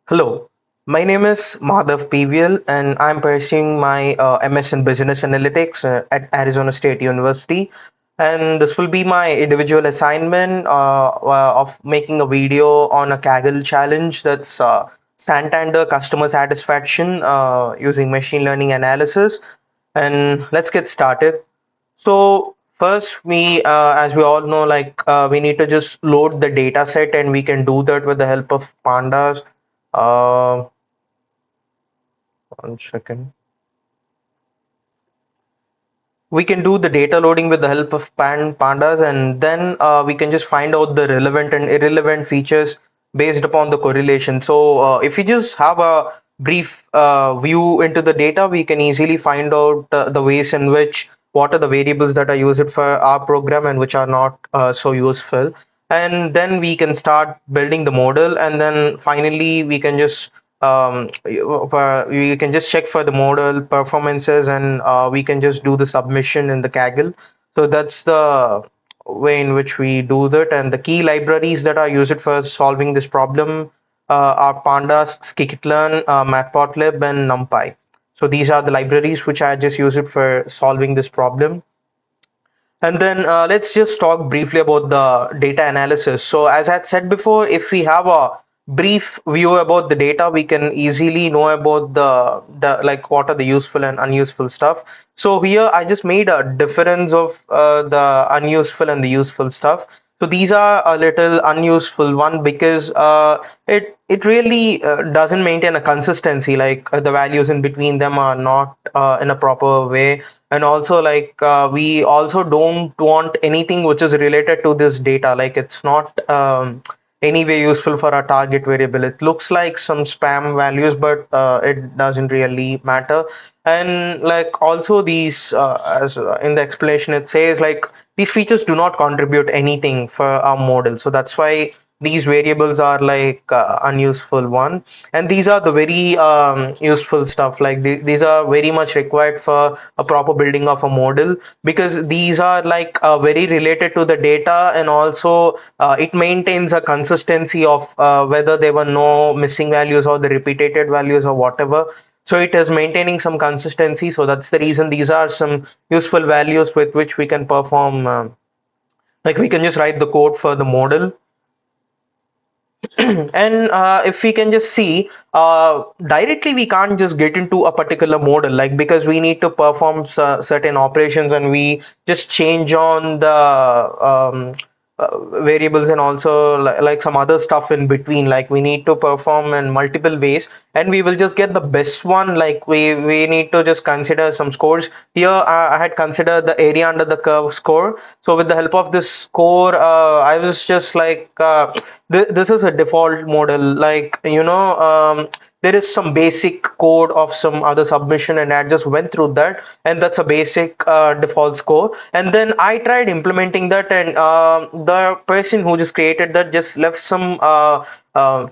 Hello, my name is Madhav PVL and I'm pursuing my MS in Business Analytics at Arizona State University. And this will be my individual assignment of making a video on a Kaggle challenge that's Santander customer satisfaction using machine learning analysis. And let's get started. So first, as we all know, we need to just load the data set, and we can do that with the help of pandas. Uh, 1 second. We can do the data loading with the help of pandas, and then we can just find out the relevant and irrelevant features based upon the correlation. So if we just have a brief view into the data, we can easily find out the ways in which what are the variables that are used for our program and which are not so useful. And then we can start building the model, and then finally we can just we can just check for the model performances, and we can just do the submission in the Kaggle. So that's the way in which we do that. And the key libraries that are used for solving this problem are Pandas, Scikit-learn, Matplotlib, and NumPy. So these are the libraries which I just use it for solving this problem. And then let's just talk briefly about the data analysis. So as I had said before, if we have a brief view about the data, we can easily know about the like what are the useful and unuseful stuff. So here I just made a difference of the unuseful and the useful stuff. So these are a little unuseful one because it really doesn't maintain a consistency. Like the values in between them are not in a proper way, and also we also don't want anything which is related to this data. Like it's not anyway useful for our target variable. It looks like some spam values, but it doesn't really matter. And like also these as in the explanation it says like these features do not contribute anything for our model, so that's why these variables are like unuseful one. And these are the very useful stuff. Like these are very much required for a proper building of a model, because these are like very related to the data, and also it maintains a consistency of whether there were no missing values or the repeated values or whatever. So it is maintaining some consistency. So that's the reason these are some useful values with which we can perform like we can just write the code for the model. And if we can just see directly, we can't just get into a particular model, like because we need to perform certain operations, and we just change on the variables, and also like some other stuff in between. Like we need to perform in multiple ways, and we will just get the best one. Like we need to just consider some scores here. I had considered the area under the curve score. So with the help of this score, I was just like this is a default model. Like there is some basic code of some other submission, and I just went through that, and that's a basic default score. And then I tried implementing that, and the person who just created that just left some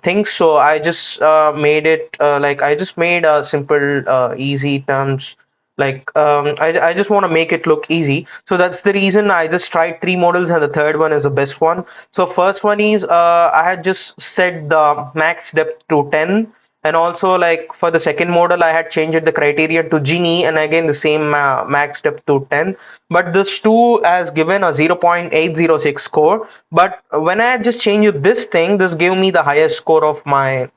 things. So I just made it like I just made a simple easy terms. Like I just want to make it look easy, so that's the reason I just tried three models, and the third one is the best one. So first one is I had just set the max depth to 10, and also like for the second model I had changed the criteria to Genie, and again the same max depth to 10. But this two has given a 0.806 score. But when I had just changed this thing, this gave me the highest score of my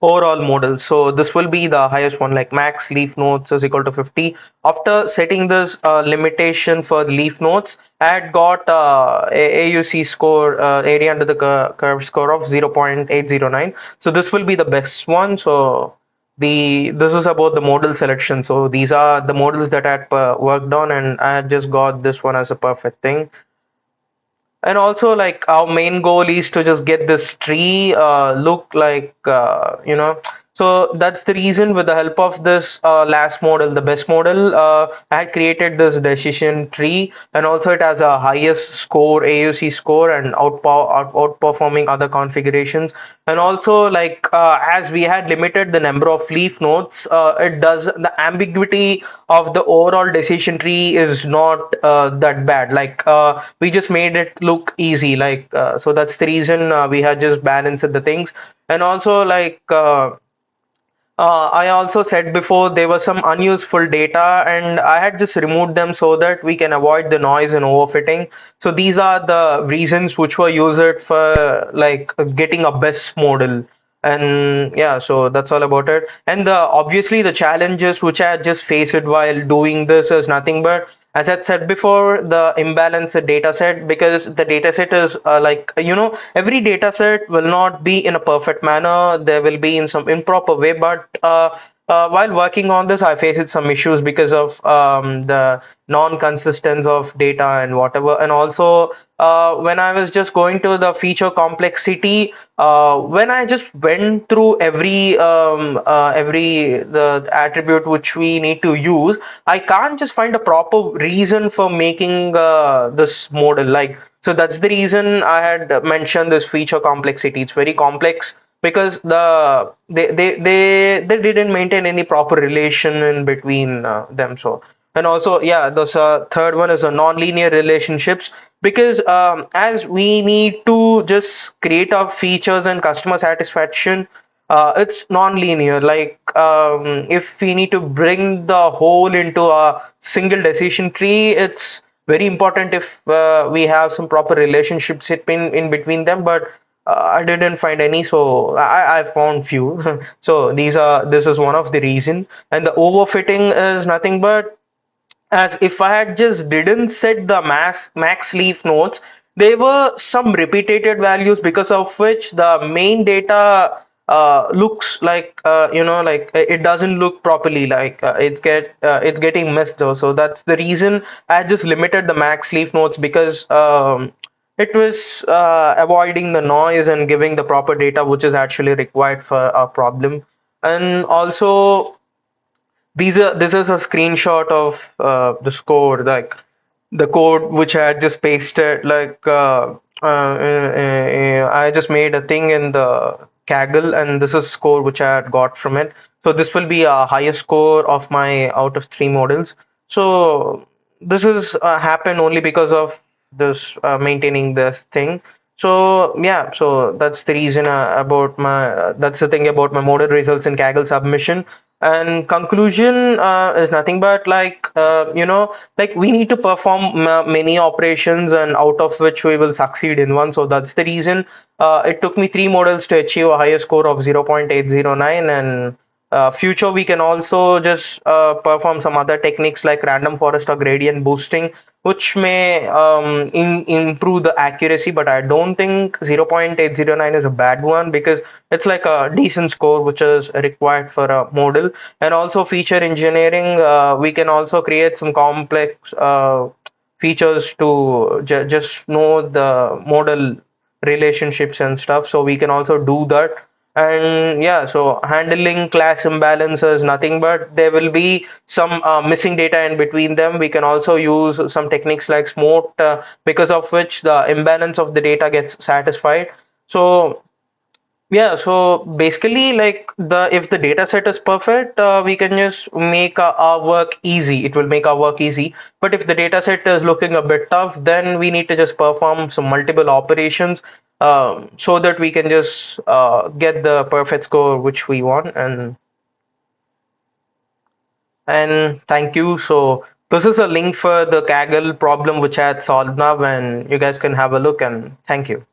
overall model. So this will be the highest one, like max leaf nodes is equal to 50. After setting this limitation for the leaf nodes, I had got AUC score, area under the curve score of 0.809. So this will be the best one. So this is about the model selection. So these are the models that I had worked on, and I had just got this one as a perfect thing. And also, like our main goal is to just get this tree look like So that's the reason with the help of this last model, the best model, I had created this decision tree, and also it has a highest score, AUC score, and outperforming other configurations. And also, like as we had limited the number of leaf nodes, it does the ambiguity of the overall decision tree is not that bad. Like we just made it look easy. Like so that's the reason we had just balanced the things. And also like I also said before there was some unuseful data, and I had just removed them so that we can avoid the noise and overfitting. So these are the reasons which were used for like getting a best model. And yeah, so that's all about it. And the obviously the challenges which I had just faced while doing this is nothing but, as I said before, the imbalanced data set, because the data set is like, every data set will not be in a perfect manner. There will be in some improper way, but while working on this, I faced some issues because of the non-consistency of data and whatever. And also, when I was just going to the feature complexity, when I just went through every the attribute which we need to use, I can't just find a proper reason for making this model. Like, so that's the reason I had mentioned this feature complexity. It's very complex because they didn't maintain any proper relation in between them. So, and also, yeah, the third one is a non-linear relationships, because as we need to just create our features and customer satisfaction, it's non-linear. Like if we need to bring the whole into a single decision tree, it's very important if we have some proper relationships in between them. But I didn't find any, so I found few. So this is one of the reason. And the overfitting is nothing but, as if I had just didn't set the max leaf nodes, there were some repeated values because of which the main data looks like like it doesn't look properly, like it's getting missed though. So that's the reason I just limited the max leaf nodes, because it was avoiding the noise and giving the proper data which is actually required for a problem. And also, this is a screenshot of the score, like the code which I had just pasted. Like I just made a thing in the Kaggle, and this is score which I had got from it. So this will be a highest score of my out of three models. So this is happened only because of this maintaining this thing. So yeah, so that's the reason about my that's the thing about my model results in Kaggle submission. And conclusion is nothing but, like like we need to perform many operations, and out of which we will succeed in one. So that's the reason it took me three models to achieve a higher score of 0.809. And future we can also just perform some other techniques like random forest or gradient boosting, which may improve the accuracy. But I don't think 0.809 is a bad one, because it's like a decent score which is required for a model. And also feature engineering, we can also create some complex features to just know the model relationships and stuff. So we can also do that. And yeah, so handling class imbalances, nothing but there will be some missing data in between them. We can also use some techniques like smooth, because of which the imbalance of the data gets satisfied. So yeah, so basically, like the if the data set is perfect, we can just make our work easy. It will make our work easy. But if the data set is looking a bit tough, then we need to just perform some multiple operations, so that we can just get the perfect score which we want. And thank you. So this is a link for the Kaggle problem which I had solved now, and you guys can have a look. And thank you.